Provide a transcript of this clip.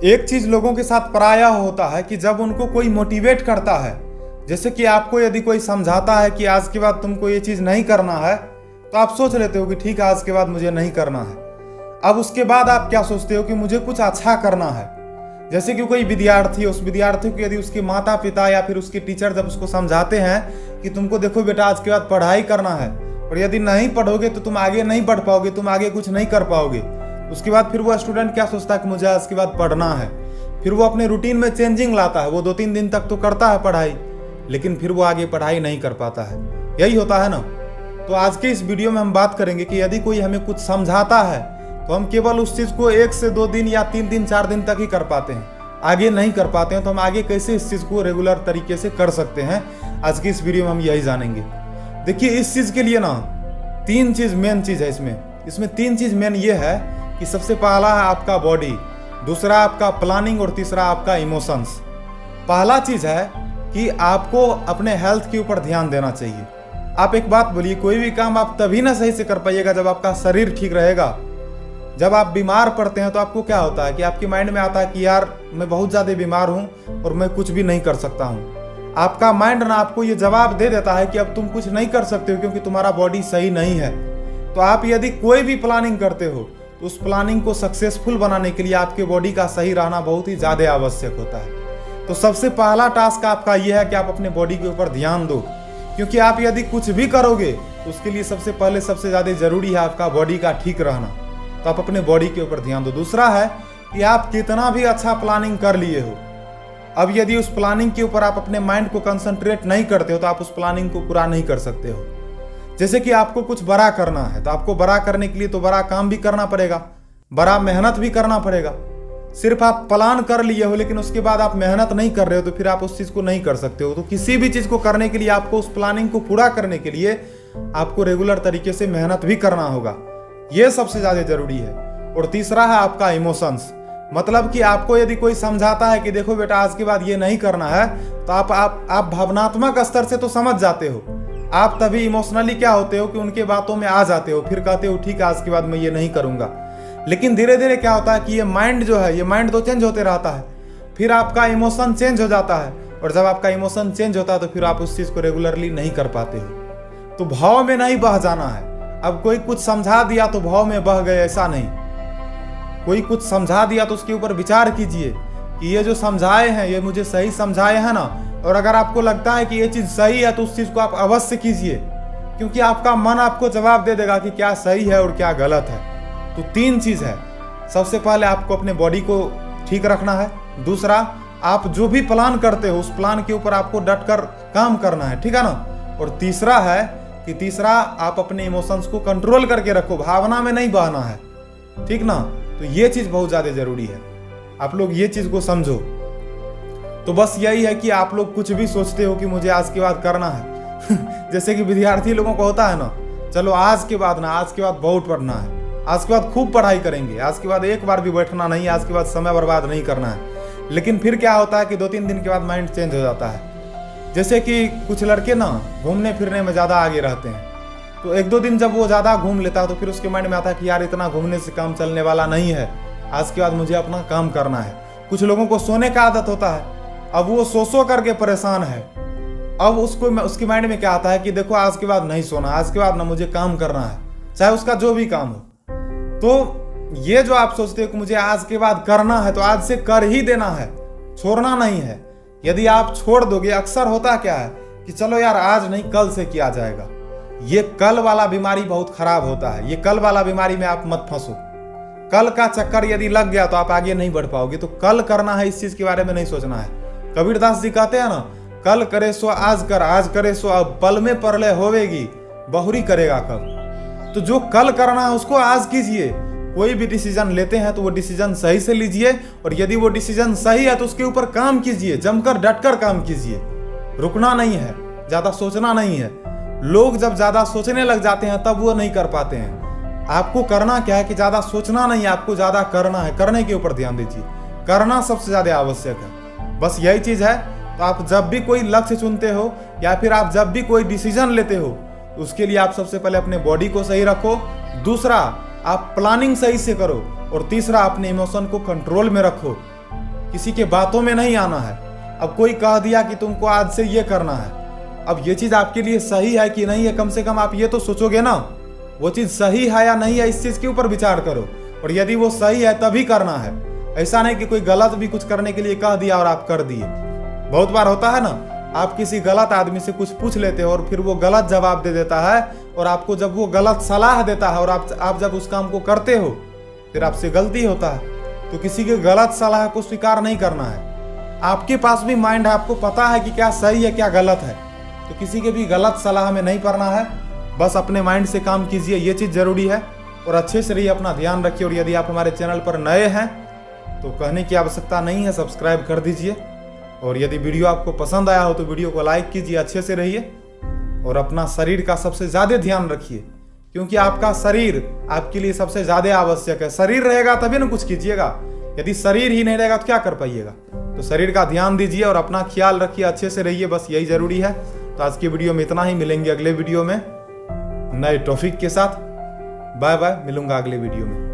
एक चीज लोगों के साथ पराया होता है कि जब उनको कोई मोटिवेट करता है, जैसे कि आपको यदि कोई समझाता है कि आज के बाद तुमको ये चीज नहीं करना है, तो आप सोच लेते हो कि ठीक है, आज के बाद मुझे नहीं करना है। अब उसके बाद आप क्या सोचते हो कि मुझे कुछ अच्छा करना है। जैसे कि कोई विद्यार्थी, उस विद्यार्थी को यदि उसके माता पिता या फिर उसके टीचर जब उसको समझाते हैं कि तुमको देखो बेटा, आज के बाद पढ़ाई करना है, और यदि नहीं पढ़ोगे तो तुम आगे नहीं बढ़ पाओगे, तुम आगे कुछ नहीं कर पाओगे। उसके बाद फिर वो स्टूडेंट क्या सोचता है कि मुझे आज के बाद पढ़ना है। फिर वो अपने रूटीन में चेंजिंग लाता है। वो 2-3 दिन तक तो करता है पढ़ाई, लेकिन फिर वो आगे पढ़ाई नहीं कर पाता है। यही होता है ना। तो आज के इस वीडियो में हम बात करेंगे कि यदि कोई हमें कुछ समझाता है तो हम केवल उस चीज़ को 1 से 2 दिन या 3 दिन 4 दिन तक ही कर पाते हैं, आगे नहीं कर पाते हैं। तो हम आगे कैसे इस चीज़ को रेगुलर तरीके से कर सकते हैं, आज की इस वीडियो में हम यही जानेंगे। देखिए, इस चीज़ के लिए ना 3 चीज़ मेन चीज़ है। इसमें 3 चीज़ मेन ये है कि सबसे पहला है आपका बॉडी, दूसरा आपका प्लानिंग और तीसरा आपका इमोशंस। पहला चीज़ है कि आपको अपने हेल्थ के ऊपर ध्यान देना चाहिए। आप एक बात बोलिए, कोई भी काम आप तभी ना सही से कर पाइएगा जब आपका शरीर ठीक रहेगा। जब आप बीमार पड़ते हैं तो आपको क्या होता है कि आपके माइंड में आता है कि यार मैं बहुत ज़्यादा बीमार हूँ और मैं कुछ भी नहीं कर सकता हूँ। आपका माइंड ना आपको ये जवाब दे देता है कि अब तुम कुछ नहीं कर सकते हो क्योंकि तुम्हारा बॉडी सही नहीं है। तो आप यदि कोई भी प्लानिंग करते हो तो उस प्लानिंग को सक्सेसफुल बनाने के लिए आपके बॉडी का सही रहना बहुत ही ज़्यादा आवश्यक होता है। तो सबसे पहला टास्क आपका यह है कि आप अपने बॉडी के ऊपर ध्यान दो, क्योंकि आप यदि कुछ भी करोगे तो उसके लिए सबसे पहले सबसे ज़्यादा ज़रूरी है आपका बॉडी का ठीक रहना। तो आप अपने बॉडी के ऊपर ध्यान दो। दूसरा है कि आप कितना भी अच्छा प्लानिंग कर लिए हो, अब यदि उस प्लानिंग के ऊपर आप अपने माइंड को कंसंट्रेट नहीं करते हो तो आप उस प्लानिंग को पूरा नहीं कर सकते हो। जैसे कि आपको कुछ बड़ा करना है तो आपको बड़ा करने के लिए तो बड़ा काम भी करना पड़ेगा, बड़ा मेहनत भी करना पड़ेगा। सिर्फ आप प्लान कर लिए हो लेकिन उसके बाद आप मेहनत नहीं कर रहे हो तो फिर आप उस चीज़ को नहीं कर सकते हो। तो किसी भी चीज़ को करने के लिए आपको उस प्लानिंग को पूरा करने के लिए आपको रेगुलर तरीके से मेहनत भी करना होगा। ये सबसे ज़्यादा जरूरी है। और तीसरा है आपका इमोशंस, मतलब कि आपको यदि कोई समझाता है कि देखो बेटा, आज के बाद ये नहीं करना है, तो आप भावनात्मक स्तर से तो समझ जाते हो। आप तभी इमोशनली क्या होते हो कि उनके बातों में आ जाते हो, फिर कहते हो ठीक है, आज के बाद मैं ये नहीं करूँगा। लेकिन धीरे धीरे क्या होता है कि ये माइंड जो है, ये माइंड तो चेंज होते रहता है, फिर आपका इमोशन चेंज हो जाता है। और जब आपका इमोशन चेंज होता है तो फिर आप उस चीज़ को रेगुलरली नहीं कर पाते हो। तो भाव में नहीं बह जाना है। अब कोई कुछ समझा दिया तो भाव में बह गए, ऐसा नहीं। कोई कुछ समझा दिया तो उसके ऊपर विचार कीजिए कि ये जो समझाए हैं ये मुझे सही समझाए हैं ना। और अगर आपको लगता है कि ये चीज़ सही है तो उस चीज़ को आप अवश्य कीजिए, क्योंकि आपका मन आपको जवाब दे देगा कि क्या सही है और क्या गलत है। तो 3 चीज़ है। सबसे पहले आपको अपने बॉडी को ठीक रखना है। दूसरा, आप जो भी प्लान करते हो उस प्लान के ऊपर आपको डट कर काम करना है, ठीक है ना। और तीसरा है कि आप अपने इमोशंस को कंट्रोल करके रखो, भावना में नहीं बहना है, ठीक ना। तो ये चीज़ बहुत ज़्यादा जरूरी है, आप लोग ये चीज़ को समझो। तो बस यही है कि आप लोग कुछ भी सोचते हो कि मुझे आज के बाद करना है जैसे कि विद्यार्थी लोगों को होता है ना, चलो आज के बाद बहुत पढ़ना है, आज के बाद खूब पढ़ाई करेंगे, आज के बाद एक बार भी बैठना नहीं, आज के बाद समय बर्बाद नहीं करना है। लेकिन फिर क्या होता है कि 2-3 दिन के बाद माइंड चेंज हो जाता है। जैसे कि कुछ लड़के ना घूमने फिरने में ज़्यादा आगे रहते हैं, तो 1-2 दिन जब वो ज़्यादा घूम लेता है तो फिर उसके माइंड में आता है कि यार इतना घूमने से काम चलने वाला नहीं है, आज के बाद मुझे अपना काम करना है। कुछ लोगों को सोने का आदत होता है, अब वो सो करके परेशान है। अब उसके माइंड में क्या आता है कि देखो, आज के बाद नहीं सोना, आज के बाद ना मुझे काम करना है, चाहे उसका जो भी काम हो। तो ये जो आप सोचते हो कि मुझे आज के बाद करना है, तो आज से कर ही देना है, छोड़ना नहीं है। यदि आप छोड़ दोगे, अक्सर होता क्या है कि चलो यार आज नहीं कल से किया जाएगा, ये कल वाला बीमारी बहुत खराब होता है। ये कल वाला बीमारी में आप मत फंसो। कल का चक्कर यदि लग गया तो आप आगे नहीं बढ़ पाओगे। तो कल करना है, इस चीज के बारे में नहीं सोचना है। कबीरदास जी कहते हैं ना, कल करे सो आज कर, आज करे सो अब, पल में परलय होवेगी, बहुरी करेगा कब। तो जो कल करना है उसको आज कीजिए। कोई भी डिसीजन लेते हैं तो वो डिसीजन सही से लीजिए, और यदि वो डिसीजन सही है तो उसके ऊपर काम कीजिए, जमकर डटकर काम कीजिए। रुकना नहीं है, ज्यादा सोचना नहीं है। लोग जब ज्यादा सोचने लग जाते हैं तब वो नहीं कर पाते हैं। आपको करना क्या है कि ज्यादा सोचना नहीं है, आपको ज्यादा करना है, करने के ऊपर ध्यान दीजिए। करना सबसे ज्यादा आवश्यक है, बस यही चीज है। तो आप जब भी कोई लक्ष्य चुनते हो या फिर आप जब भी कोई डिसीजन लेते हो, उसके लिए आप सबसे पहले अपने बॉडी को सही रखो, दूसरा आप प्लानिंग सही से करो, और तीसरा अपने इमोशन को कंट्रोल में रखो। किसी के बातों में नहीं आना है। अब कोई कह दिया कि तुमको आज से ये करना है, अब ये चीज़ आपके लिए सही है कि नहीं है, कम से कम आप ये तो सोचोगे ना, वो चीज़ सही है या नहीं है, इस चीज़ के ऊपर विचार करो। और यदि वो सही है तभी करना है, ऐसा नहीं कि कोई गलत भी कुछ करने के लिए कह दिया और आप कर दिए। बहुत बार होता है ना, आप किसी गलत आदमी से कुछ पूछ लेते हो और फिर वो गलत जवाब दे देता है, और आपको जब वो गलत सलाह देता है और आप जब उस काम को करते हो फिर आपसे गलती होता है। तो किसी के गलत सलाह को स्वीकार नहीं करना है। आपके पास भी माइंड है, आपको पता है कि क्या सही है क्या गलत है, तो किसी के भी गलत सलाह में नहीं पड़ना है। बस अपने माइंड से काम कीजिए, ये चीज़ जरूरी है। और अच्छे से रहिए, अपना ध्यान रखिए। और यदि आप हमारे चैनल पर नए हैं तो कहने की आवश्यकता नहीं है, सब्सक्राइब कर दीजिए। और यदि वीडियो आपको पसंद आया हो तो वीडियो को लाइक कीजिए। अच्छे से रहिए और अपना शरीर का सबसे ज़्यादा ध्यान रखिए, क्योंकि आपका शरीर आपके लिए सबसे ज़्यादा आवश्यक है। शरीर रहेगा तभी ना कुछ कीजिएगा, यदि शरीर ही नहीं रहेगा तो क्या कर पाइएगा। तो शरीर का ध्यान दीजिए और अपना ख्याल रखिए, अच्छे से रहिए, बस यही ज़रूरी है। तो आज की वीडियो में इतना ही, मिलेंगे अगले वीडियो में नए टॉपिक के साथ। बाय बाय, मिलूंगा अगले वीडियो में।